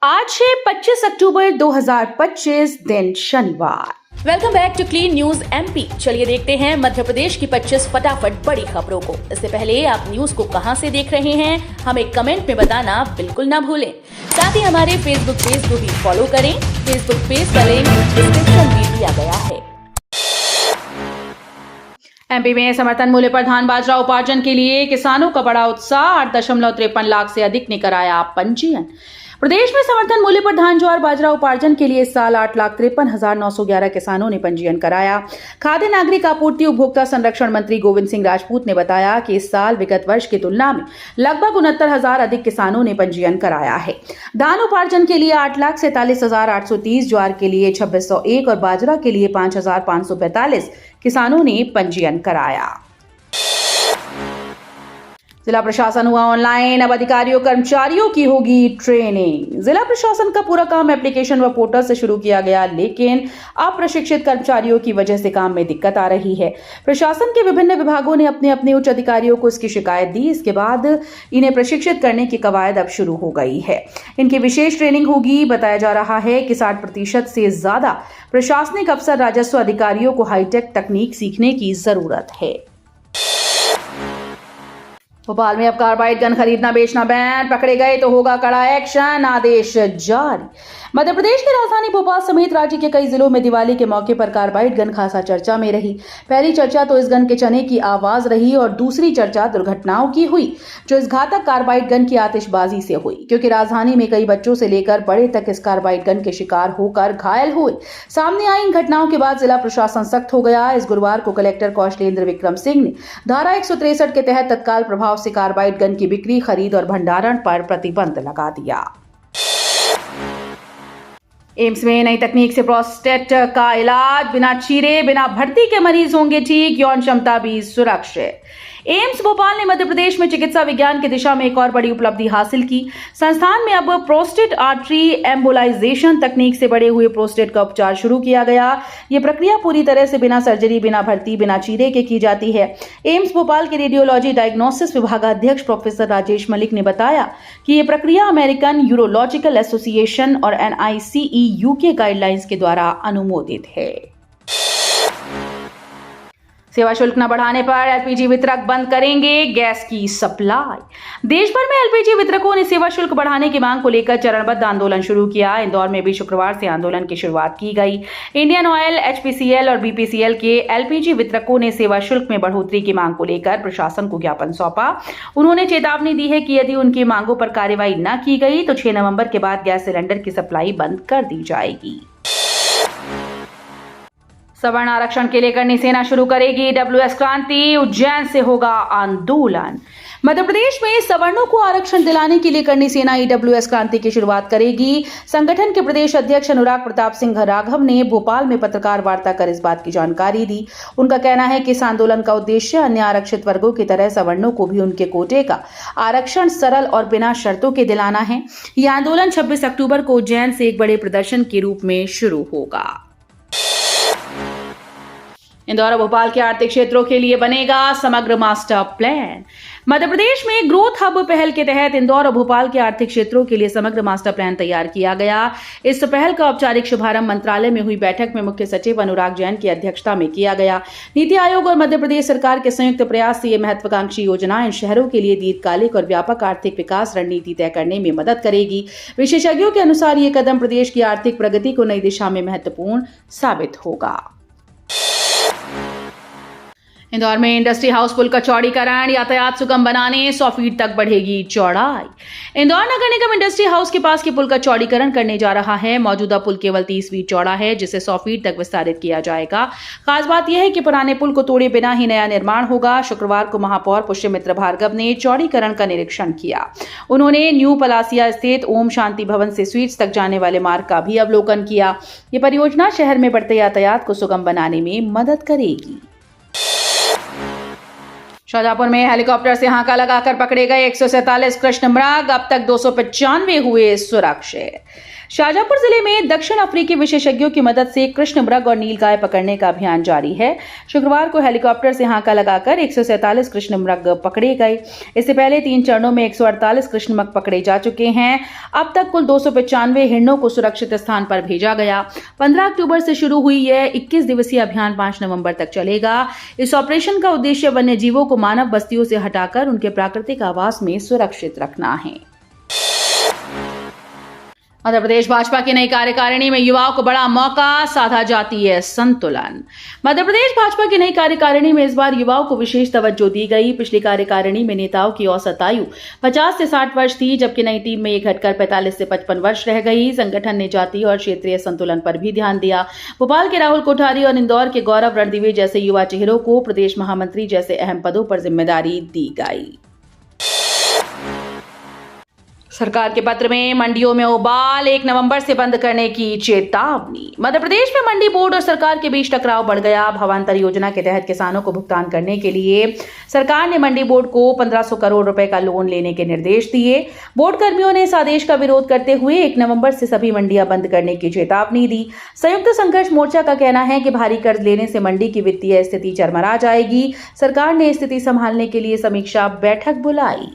आज है 25 अक्टूबर 2025 दिन शनिवार। Welcome back to clean news MP. चलिए देखते हैं मध्य प्रदेश की 25 फटाफट बड़ी खबरों को। इससे पहले आप न्यूज को कहां से देख रहे हैं हमें कमेंट में बताना बिल्कुल ना भूलें। साथ ही हमारे फेसबुक पेज को भी फॉलो करें। फेसबुक पेज का लिंक डिस्क्रिप्शन में दिया गया है। एमपी में समर्थन मूल्य पर धान बाजरा उपार्जन के लिए किसानों का बड़ा उत्साह। 8.53 लाख से अधिक ने कराया पंजीयन। प्रदेश में समर्थन मूल्य पर धान ज्वार बाजरा उपार्जन के लिए इस साल 8,53,911 किसानों ने पंजीयन कराया। खाद्य नागरिक आपूर्ति उपभोक्ता संरक्षण मंत्री गोविंद सिंह राजपूत ने बताया कि इस साल विगत वर्ष की तुलना में लगभग 69,000 अधिक किसानों ने पंजीयन कराया है। धान उपार्जन के लिए 8,47,830, ज्वार के लिए 2,601 और बाजरा के लिए 5,545 किसानों ने पंजीयन कराया। जिला प्रशासन हुआ ऑनलाइन, अब अधिकारियों कर्मचारियों की होगी ट्रेनिंग। जिला प्रशासन का पूरा काम एप्लीकेशन व पोर्टल से शुरू किया गया, लेकिन अप्रशिक्षित कर्मचारियों की वजह से काम में दिक्कत आ रही है। प्रशासन के विभिन्न विभागों ने अपने अपने उच्च अधिकारियों को इसकी शिकायत दी। इसके बाद इन्हें प्रशिक्षित करने की कवायद अब शुरू हो गई है। इनकी विशेष ट्रेनिंग होगी। बताया जा रहा है कि 60% से ज्यादा प्रशासनिक अफसर राजस्व अधिकारियों को हाईटेक तकनीक सीखने की जरूरत है। भोपाल में अब कार्बाइड गन खरीदना बेचना बैन, पकड़े गए तो होगा कड़ा एक्शन, आदेश जारी। मध्य प्रदेश की राजधानी भोपाल समेत राज्य के कई जिलों में दिवाली के मौके पर कार्बाइड गन खासा चर्चा में रही। पहली चर्चा तो इस गन के चने की आवाज रही और दूसरी चर्चा दुर्घटनाओं की हुई, जो इस घातक कार्बाइड गन की आतिशबाजी से हुई, क्योंकि राजधानी में कई बच्चों से लेकर बड़े तक इस कार्बाइड गन के शिकार होकर घायल हुए। सामने आई इन घटनाओं के बाद जिला प्रशासन सख्त हो गया। इस गुरुवार को कलेक्टर कौशलेंद्र विक्रम सिंह ने धारा 163 के तहत तत्काल प्रभाव से कार्बाइड गन की बिक्री, खरीद और भंडारण पर प्रतिबंध लगा दिया। एम्स में नई तकनीक से प्रोस्टेट का इलाज, बिना चीरे बिना भर्ती के मरीज होंगे ठीक, यौन क्षमता भी सुरक्षित। एम्स भोपाल ने मध्य प्रदेश में चिकित्सा विज्ञान की दिशा में एक और बड़ी उपलब्धि हासिल की। संस्थान में अब प्रोस्टेट आर्टरी एम्बोलाइजेशन तकनीक से बढ़े हुए प्रोस्टेट का उपचार शुरू किया गया। यह प्रक्रिया पूरी तरह से बिना सर्जरी, बिना भर्ती, बिना चीरे के की जाती है। एम्स भोपाल के रेडियोलॉजी डायग्नोसिस विभागाध्यक्ष प्रोफेसर राजेश मलिक ने बताया कि यह प्रक्रिया अमेरिकन यूरोलॉजिकल एसोसिएशन और NICE UK गाइडलाइंस के द्वारा अनुमोदित है। सेवा शुल्क न बढ़ाने पर LPG वितरक बंद करेंगे गैस की सप्लाई। देश भर में LPG वितरकों ने सेवा शुल्क बढ़ाने की मांग को लेकर चरणबद्ध आंदोलन शुरू किया। इंदौर में भी शुक्रवार से आंदोलन की शुरुआत की गई। इंडियन ऑयल, HPCL और BPCL के LPG वितरकों ने सेवा शुल्क में बढ़ोतरी की मांग को लेकर प्रशासन को ज्ञापन सौंपा। उन्होंने चेतावनी दी है कि यदि उनकी मांगों पर कार्रवाई न की गई तो 6 नवंबर के बाद गैस सिलेंडर की सप्लाई बंद कर दी जाएगी। सवर्ण आरक्षण के लिए करनी सेना शुरू करेगी WS क्रांति, उज्जैन से होगा आंदोलन। मध्य प्रदेश में सवर्णों को आरक्षण दिलाने के लिए करनी सेना EWS क्रांति की शुरुआत करेगी। संगठन के प्रदेश अध्यक्ष अनुराग प्रताप सिंह राघव ने भोपाल में पत्रकार वार्ता कर इस बात की जानकारी दी। उनका कहना है कि इस आंदोलन का उद्देश्य अन्य आरक्षित वर्गों की तरह सवर्णों को भी उनके कोटे का आरक्षण सरल और बिना शर्तों के दिलाना है। यह आंदोलन 26 अक्टूबर को उज्जैन से एक बड़े प्रदर्शन के रूप में शुरू होगा। इंदौर और भोपाल के आर्थिक क्षेत्रों के लिए बनेगा समग्र मास्टर प्लान। मध्य प्रदेश में ग्रोथ हब पहल के तहत इंदौर और भोपाल के आर्थिक क्षेत्रों के लिए समग्र मास्टर प्लान तैयार किया गया। इस पहल का औपचारिक शुभारंभ मंत्रालय में हुई बैठक में मुख्य सचिव अनुराग जैन की अध्यक्षता में किया गया। नीति आयोग और मध्य प्रदेश सरकार के संयुक्त प्रयास से यह महत्वाकांक्षी योजना इन शहरों के लिए दीर्घकालिक और व्यापक आर्थिक विकास रणनीति तय करने में मदद करेगी। विशेषज्ञों के अनुसार यह कदम प्रदेश की आर्थिक प्रगति को नई दिशा में महत्वपूर्ण साबित होगा। इंदौर में इंडस्ट्री हाउस पुल का चौड़ीकरण, यातायात सुगम बनाने 100 फीट तक बढ़ेगी चौड़ाई। इंदौर नगर निगम इंडस्ट्री हाउस के पास के पुल का चौड़ीकरण करने जा रहा है। मौजूदा पुल केवल 30 फीट चौड़ा है, जिसे 100 फीट तक विस्तारित किया जाएगा। खास बात यह है कि पुराने पुल को तोड़े बिना ही नया निर्माण होगा। शुक्रवार को महापौर पुष्यमित्र भार्गव ने चौड़ीकरण का निरीक्षण किया। उन्होंने न्यू पलासिया स्थित ओम शांति भवन से स्वीट्स तक जाने वाले मार्ग का भी अवलोकन किया। ये परियोजना शहर में बढ़ते यातायात को सुगम बनाने में मदद करेगी। शाजापुर में हेलीकॉप्टर से हांका लगाकर पकड़े गए 147 कृष्ण मृग, अब तक 295 हुए सुरक्षित। शाजापुर जिले में दक्षिण अफ्रीकी विशेषज्ञों की मदद से कृष्ण मृग और नीलगाय पकड़ने का अभियान जारी है। शुक्रवार को हेलीकॉप्टर से हांका लगाकर 147 कृष्ण मृग पकड़े गए। इससे पहले 3 चरणों में 148 कृष्ण मृग पकड़े जा चुके हैं। अब तक कुल 295 हिरणों को सुरक्षित स्थान पर भेजा गया। 15 अक्टूबर से शुरू हुई यह 21 दिवसीय अभियान 5 नवंबर तक चलेगा। इस ऑपरेशन का उद्देश्य वन्य जीवों को मानव बस्तियों से हटाकर उनके प्राकृतिक आवास में सुरक्षित रखना है। मध्य प्रदेश भाजपा की नई कार्यकारिणी में युवाओं को बड़ा मौका, साधा जातीय संतुलन। मध्य प्रदेश भाजपा की नई कार्यकारिणी में इस बार युवाओं को विशेष तवज्जो दी गई। पिछली कार्यकारिणी में नेताओं की औसत आयु 50 से 60 वर्ष थी, जबकि नई टीम में ये घटकर 45 से 55 वर्ष रह गई। संगठन ने जातीय और क्षेत्रीय संतुलन पर भी ध्यान दिया। भोपाल के राहुल कोठारी और इंदौर के गौरव रणदीवे जैसे युवा चेहरों को प्रदेश महामंत्री जैसे अहम पदों पर जिम्मेदारी दी गई। सरकार के पत्र में मंडियों में उबाल, 1 नवंबर से बंद करने की चेतावनी। मध्य प्रदेश में मंडी बोर्ड और सरकार के बीच टकराव बढ़ गया। भावांतर योजना के तहत किसानों को भुगतान करने के लिए सरकार ने मंडी बोर्ड को 1500 करोड़ रुपए का लोन लेने के निर्देश दिए। बोर्ड कर्मियों ने इस आदेश का विरोध करते हुए 1 नवंबर से सभी मंडियां बंद करने की चेतावनी दी। संयुक्त संघर्ष मोर्चा का कहना है कि भारी कर्ज लेने से मंडी की वित्तीय स्थिति चरमरा जाएगी। सरकार ने स्थिति संभालने के लिए समीक्षा बैठक बुलाई।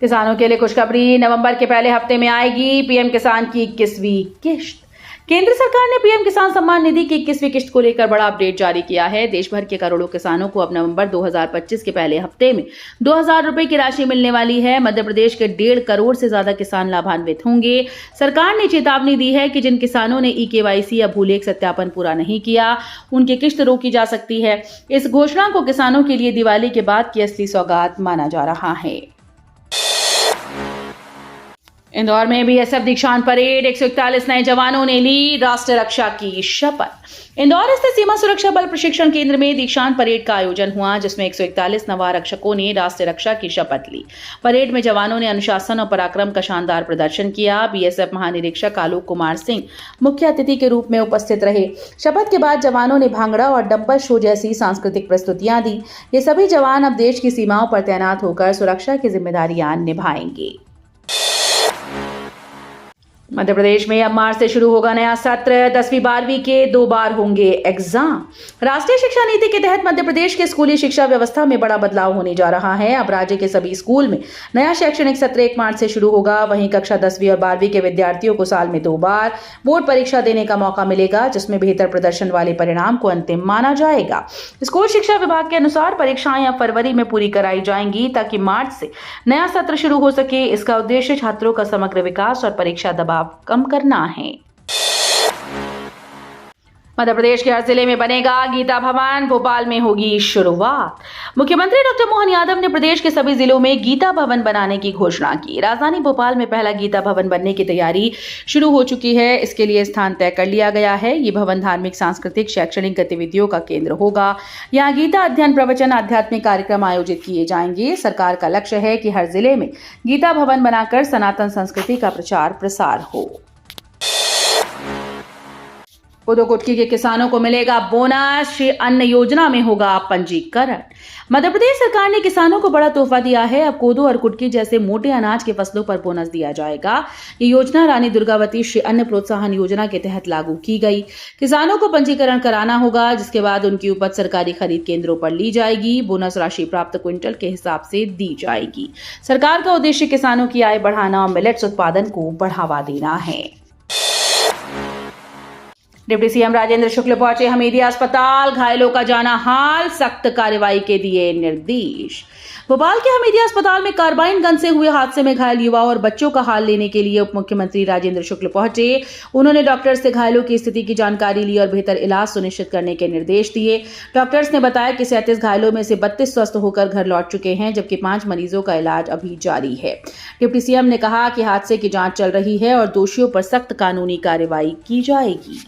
किसानों के लिए खुशखबरी, नवंबर के पहले हफ्ते में आएगी पीएम किसान की 21वीं किश्त। केंद्र सरकार ने पीएम किसान सम्मान निधि की 21वीं किश्त को लेकर बड़ा अपडेट जारी किया है। देश भर के करोड़ों किसानों को अब नवंबर 2025 के पहले हफ्ते में 2000 रुपए की राशि मिलने वाली है। मध्य प्रदेश के 1.5 करोड़ से ज्यादा किसान लाभान्वित होंगे। सरकार ने चेतावनी दी है कि जिन किसानों ने eKYC या भूलेख सत्यापन पूरा नहीं किया, उनकी किश्त रोकी जा सकती है। इस घोषणा को किसानों के लिए दिवाली के बाद की असली सौगात माना जा रहा है। इंदौर में बीएसएफ दीक्षांत परेड, 141 नए जवानों ने ली राष्ट्र रक्षा की शपथ। इंदौर स्थित सीमा सुरक्षा बल प्रशिक्षण केंद्र में दीक्षांत परेड का आयोजन हुआ, जिसमें 141 नव आरक्षकों ने राष्ट्र रक्षा की शपथ ली। परेड में जवानों ने अनुशासन और पराक्रम का शानदार प्रदर्शन किया। बीएसएफ महानिरीक्षक आलोक कुमार सिंह मुख्य अतिथि के रूप में उपस्थित रहे। शपथ के बाद जवानों ने भांगड़ा और डंबल शो जैसी सांस्कृतिक प्रस्तुतियां दी। ये सभी जवान अब देश की सीमाओं पर तैनात होकर सुरक्षा की जिम्मेदारियां निभाएंगे। मध्य प्रदेश में अब मार्च से शुरू होगा नया सत्र। 10वीं 12वीं के 2 बार होंगे एग्जाम। राष्ट्रीय शिक्षा नीति के तहत मध्य प्रदेश के स्कूली शिक्षा व्यवस्था में बड़ा बदलाव होने जा रहा है। अब राज्य के सभी स्कूल में नया शैक्षणिक सत्र 1 मार्च से शुरू होगा। वहीं कक्षा 10वीं और 12वीं के विद्यार्थियों को साल में 2 बार बोर्ड परीक्षा देने का मौका मिलेगा, जिसमें बेहतर प्रदर्शन वाले परिणाम को अंतिम माना जाएगा। स्कूल शिक्षा विभाग के अनुसार परीक्षाएं अब फरवरी में पूरी कराई जाएंगी, ताकि मार्च से नया सत्र शुरू हो सके। इसका उद्देश्य छात्रों का समग्र विकास और परीक्षा दबाव कम करना है। मध्य प्रदेश के हर जिले में बनेगा गीता भवन, भोपाल में होगी शुरुआत। मुख्यमंत्री डॉक्टर मोहन यादव ने प्रदेश के सभी जिलों में गीता भवन बनाने की घोषणा की। राजधानी भोपाल में पहला गीता भवन बनने की तैयारी शुरू हो चुकी है। इसके लिए स्थान तय कर लिया गया है। ये भवन धार्मिक, सांस्कृतिक, शैक्षणिक गतिविधियों का केंद्र होगा। यहाँ गीता अध्ययन, प्रवचन, आध्यात्मिक कार्यक्रम आयोजित किए जाएंगे। सरकार का लक्ष्य है कि हर जिले में गीता भवन बनाकर सनातन संस्कृति का प्रचार प्रसार हो। कोदो कुटकी के किसानों को मिलेगा बोनस, श्री अन्न योजना में होगा पंजीकरण। मध्य प्रदेश सरकार ने किसानों को बड़ा तोहफा दिया है। अब कोदो और कुटकी जैसे मोटे अनाज के फसलों पर बोनस दिया जाएगा। ये योजना रानी दुर्गावती श्री अन्न प्रोत्साहन योजना के तहत लागू की गई। किसानों को पंजीकरण कराना होगा, जिसके बाद उनकी उपज सरकारी खरीद केंद्रों पर ली जाएगी। बोनस राशि प्राप्त क्विंटल के हिसाब से दी जाएगी। सरकार का उद्देश्य किसानों की आय बढ़ाना और मिलेट्स उत्पादन को बढ़ावा देना है। डिप्टी सीएम राजेंद्र शुक्ल पहुंचे हमीदिया अस्पताल, घायलों का जाना हाल, सख्त कार्रवाई के दिए निर्देश। भोपाल के हमीदिया अस्पताल में कार्बाइन गन से हुए हादसे में घायल युवाओं और बच्चों का हाल लेने के लिए उप मुख्यमंत्री राजेंद्र शुक्ल पहुंचे। उन्होंने डॉक्टर्स से घायलों की स्थिति की जानकारी ली और बेहतर इलाज सुनिश्चित करने के निर्देश दिए। डॉक्टर्स ने बताया कि 37 घायलों में से 32 स्वस्थ होकर घर लौट चुके हैं, जबकि 5 मरीजों का इलाज अभी जारी है। डिप्टी सीएम ने कहा कि हादसे की जांच चल रही है और दोषियों पर सख्त कानूनी कार्रवाई की जाएगी।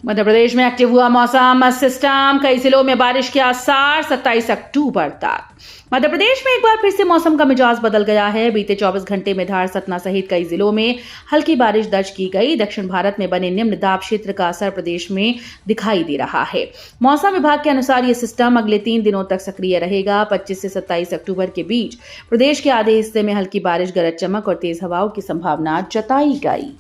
मध्य प्रदेश में एक्टिव हुआ मौसम सिस्टम, कई जिलों में बारिश के आसार 27 अक्टूबर तक। मध्य प्रदेश में एक बार फिर से मौसम का मिजाज बदल गया है। बीते 24 घंटे में धार, सतना सहित कई जिलों में हल्की बारिश दर्ज की गई। दक्षिण भारत में बने निम्न दाब क्षेत्र का असर प्रदेश में दिखाई दे रहा है। मौसम विभाग के अनुसार ये सिस्टम अगले 3 दिनों तक सक्रिय रहेगा। 25 से 27 अक्टूबर के बीच प्रदेश के आधे हिस्से में हल्की बारिश, गरज चमक और तेज हवाओं की संभावना जताई गई।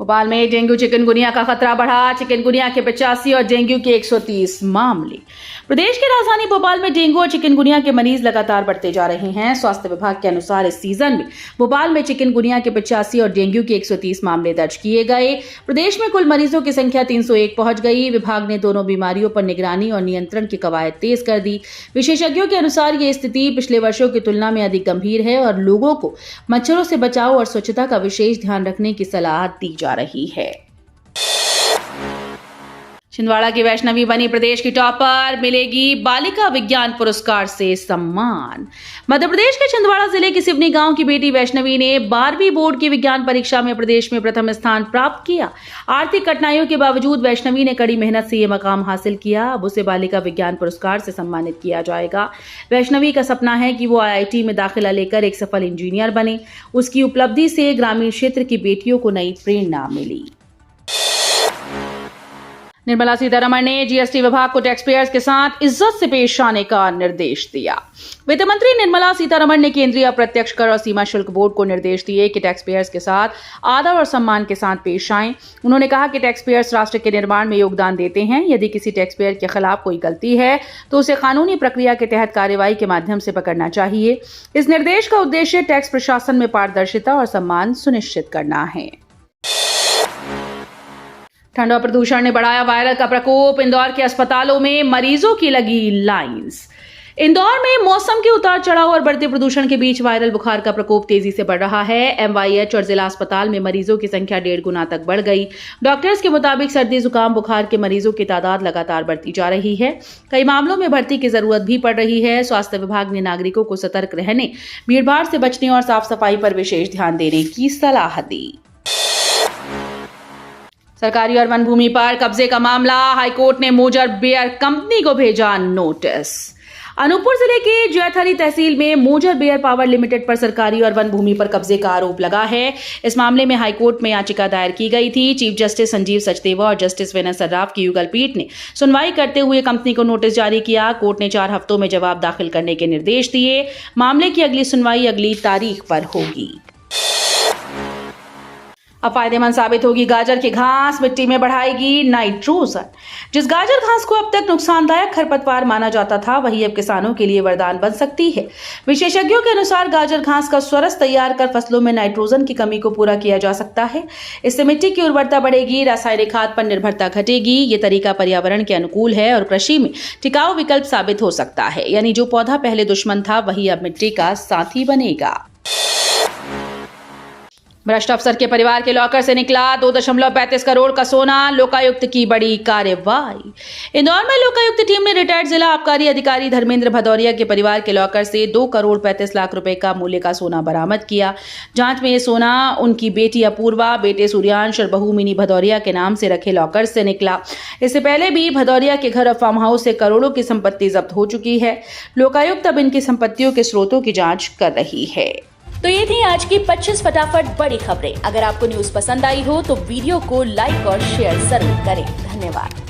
भोपाल में डेंगू चिकनगुनिया का खतरा बढ़ा। चिकनगुनिया के 85 और डेंगू के 130 मामले। प्रदेश की राजधानी भोपाल में डेंगू और चिकनगुनिया के मरीज लगातार बढ़ते जा रहे हैं। स्वास्थ्य विभाग के अनुसार इस सीजन में भोपाल में चिकनगुनिया के 85 और डेंगू के 130 मामले दर्ज किए गए। प्रदेश में कुल मरीजों की संख्या 301 पहुंच गई। विभाग ने दोनों बीमारियों पर निगरानी और नियंत्रण की कवायद तेज कर दी। विशेषज्ञों के अनुसार ये स्थिति पिछले वर्षों की तुलना में अधिक गंभीर है और लोगों को मच्छरों से बचाव और स्वच्छता का विशेष ध्यान रखने की सलाह दी जा रही है। छिंदवाड़ा की वैष्णवी बनी प्रदेश की टॉपर, मिलेगी बालिका विज्ञान पुरस्कार से सम्मान। मध्य प्रदेश के छिंदवाड़ा जिले के सिवनी गांव की बेटी वैष्णवी ने 12वीं बोर्ड की विज्ञान परीक्षा में प्रदेश में प्रथम स्थान प्राप्त किया। आर्थिक कठिनाइयों के बावजूद वैष्णवी ने कड़ी मेहनत से ये मकाम हासिल किया। अब उसे बालिका विज्ञान पुरस्कार से सम्मानित किया जाएगा। वैष्णवी का सपना है कि वो IIT में दाखिला लेकर एक सफल इंजीनियर बने। उसकी उपलब्धि से ग्रामीण क्षेत्र की बेटियों को नई प्रेरणा मिली। निर्मला सीतारमण ने GST विभाग को टैक्स पेयर्स के साथ इज्जत से पेश आने का निर्देश दिया। वित्त मंत्री निर्मला सीतारमण ने केंद्रीय अप्रत्यक्ष कर और सीमा शुल्क बोर्ड को निर्देश दिए कि टैक्स पेयर्स के साथ आदर और सम्मान के साथ पेश आएं। उन्होंने कहा कि टैक्स पेयर्स राष्ट्र के निर्माण में योगदान देते हैं। यदि किसी टैक्स पेयर के खिलाफ कोई गलती है तो उसे कानूनी प्रक्रिया के तहत कार्रवाई के माध्यम से पकड़ना चाहिए। इस निर्देश का उद्देश्य टैक्स प्रशासन में पारदर्शिता और सम्मान सुनिश्चित करना है। ठंड और प्रदूषण ने बढ़ाया वायरल का प्रकोप। इंदौर के अस्पतालों में मरीजों की लगी लाइंस। इंदौर में मौसम के उतार चढ़ाव और बढ़ते प्रदूषण के बीच वायरल बुखार का प्रकोप तेजी से बढ़ रहा है। MYH और जिला अस्पताल में मरीजों की संख्या 1.5 गुना तक बढ़ गई। डॉक्टर्स के मुताबिक सर्दी, जुकाम, बुखार के मरीजों की तादाद लगातार बढ़ती जा रही है। कई मामलों में भर्ती की जरूरत भी पड़ रही है। स्वास्थ्य विभाग ने नागरिकों को सतर्क रहने, भीड़भाड़ से बचने और साफ सफाई पर विशेष ध्यान देने की सलाह दी। सरकारी और वन भूमि पर कब्जे का मामला। हाईकोर्ट ने मोजर बेयर कंपनी को भेजा नोटिस। अनूपपुर जिले के जैथली तहसील में मोजर बेयर पावर लिमिटेड पर सरकारी और वन भूमि पर कब्जे का आरोप लगा है। इस मामले में हाईकोर्ट में याचिका दायर की गई थी। चीफ जस्टिस संजीव सचदेवा और जस्टिस विनय सर्राफ की युगल पीठ ने सुनवाई करते हुए कंपनी को नोटिस जारी किया। कोर्ट ने 4 हफ्तों में जवाब दाखिल करने के निर्देश दिए। मामले की अगली सुनवाई अगली तारीख पर होगी। अब फायदेमंद साबित होगी गाजर की घास, मिट्टी में बढ़ाएगी नाइट्रोजन। जिस गाजर घास को अब तक नुकसानदायक खरपतवार माना जाता था, वही अब किसानों के लिए वरदान बन सकती है। विशेषज्ञों के अनुसार गाजर घास का स्वरस तैयार कर फसलों में नाइट्रोजन की कमी को पूरा किया जा सकता है। इससे मिट्टी की उर्वरता बढ़ेगी, रासायनिक खाद पर निर्भरता घटेगी। ये तरीका पर्यावरण के अनुकूल है और कृषि में टिकाऊ विकल्प साबित हो सकता है। यानी जो पौधा पहले दुश्मन था, वही अब मिट्टी का साथी बनेगा। भ्रष्ट अफसर के परिवार के लॉकर से निकला 2.35 करोड़ का सोना। लोकायुक्त की बड़ी कार्रवाई। इंदौर में लोकायुक्त टीम ने रिटायर्ड जिला आबकारी अधिकारी धर्मेंद्र भदौरिया के परिवार के लॉकर से 2 करोड़ 35 लाख रुपए का मूल्य का सोना बरामद किया। जांच में ये सोना उनकी बेटी अपूर्वा, बेटे सूर्यांश और बहू मिनी भदौरिया के नाम से रखे लॉकर से निकला। इससे पहले भी भदौरिया के घर और फार्म हाउस से करोड़ों की संपत्ति जब्त हो चुकी है। लोकायुक्त अब इनकी संपत्तियों के स्रोतों की जांच कर रही है। तो ये थी आज की 25 फटाफट बड़ी खबरें। अगर आपको न्यूज पसंद आई हो तो वीडियो को लाइक और शेयर जरूर करें। धन्यवाद।